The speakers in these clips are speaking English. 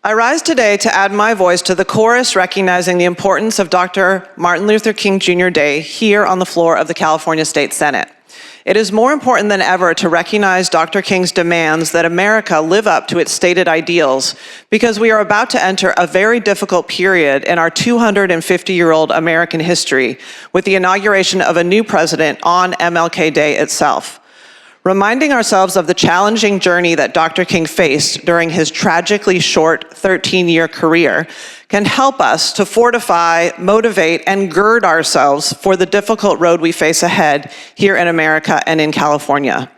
I rise today to add my voice to the chorus recognizing the importance of Dr. Martin Luther King Jr. Day here on the floor of the California State Senate. It is more important than ever to recognize Dr. King's demands that America live up to its stated ideals because we are about to enter a very difficult period in our 250-year-old American history with the inauguration of a new president on MLK Day itself. Reminding ourselves of the challenging journey that Dr. King faced during his tragically short 13-year career can help us to fortify, motivate, and gird ourselves for the difficult road we face ahead here in America and in California.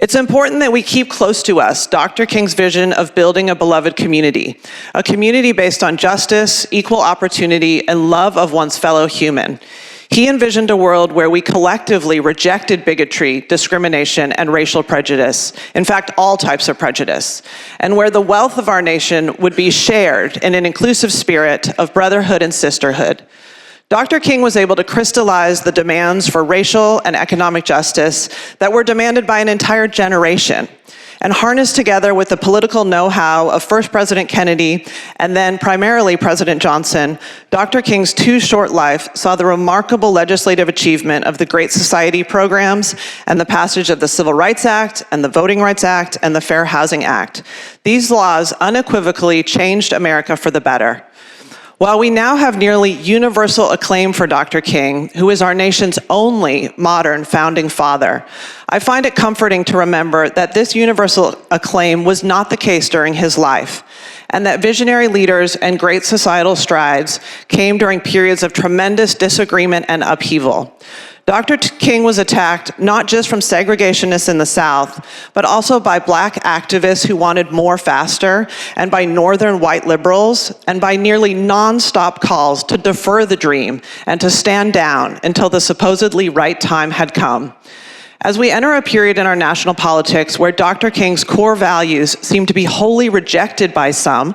It's important that we keep close to us Dr. King's vision of building a beloved community, a community based on justice, equal opportunity, and love of one's fellow human. He envisioned a world where we collectively rejected bigotry, discrimination, and racial prejudice, in fact, all types of prejudice, and where the wealth of our nation would be shared in an inclusive spirit of brotherhood and sisterhood. Dr. King was able to crystallize the demands for racial and economic justice that were demanded by an entire generation, and harnessed together with the political know-how of first President Kennedy and then primarily President Johnson, Dr. King's too short life saw the remarkable legislative achievement of the Great Society programs and the passage of the Civil Rights Act and the Voting Rights Act and the Fair Housing Act. These laws unequivocally changed America for the better. While we now have nearly universal acclaim for Dr. King, who is our nation's only modern founding father, I find it comforting to remember that this universal acclaim was not the case during his life, and that visionary leaders and great societal strides came during periods of tremendous disagreement and upheaval. Dr. King was attacked not just from segregationists in the South, but also by Black activists who wanted more faster, and by Northern white liberals, and by nearly non-stop calls to defer the dream and to stand down until the supposedly right time had come. As we enter a period in our national politics where Dr. King's core values seem to be wholly rejected by some,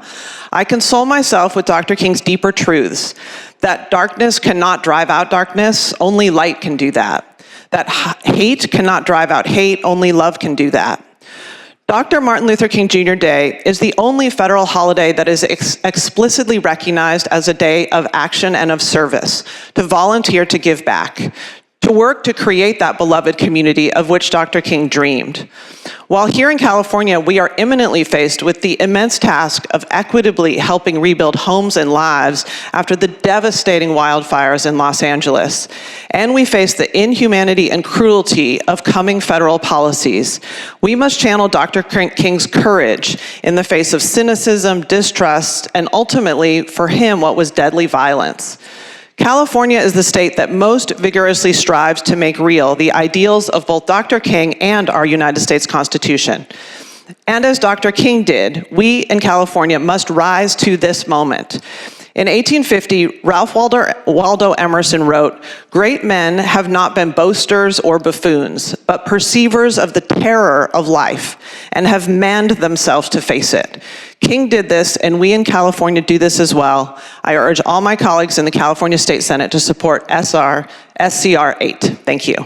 I console myself with Dr. King's deeper truths, that darkness cannot drive out darkness, only light can do that. That hate cannot drive out hate, only love can do that. Dr. Martin Luther King Jr. Day is the only federal holiday that is explicitly recognized as a day of action and of service, to volunteer to give back, to work to create that beloved community of which Dr. King dreamed. While here in California, we are imminently faced with the immense task of equitably helping rebuild homes and lives after the devastating wildfires in Los Angeles, and we face the inhumanity and cruelty of coming federal policies, we must channel Dr. King's courage in the face of cynicism, distrust, and ultimately, for him, what was deadly violence. California is the state that most vigorously strives to make real the ideals of both Dr. King and our United States Constitution. And as Dr. King did, we in California must rise to this moment. In 1850, Ralph Waldo Emerson wrote, "Great men have not been boasters or buffoons, but perceivers of the terror of life, and have manned themselves to face it." King did this, and we in California do this as well. I urge all my colleagues in the California State Senate to support SCR 8. Thank you.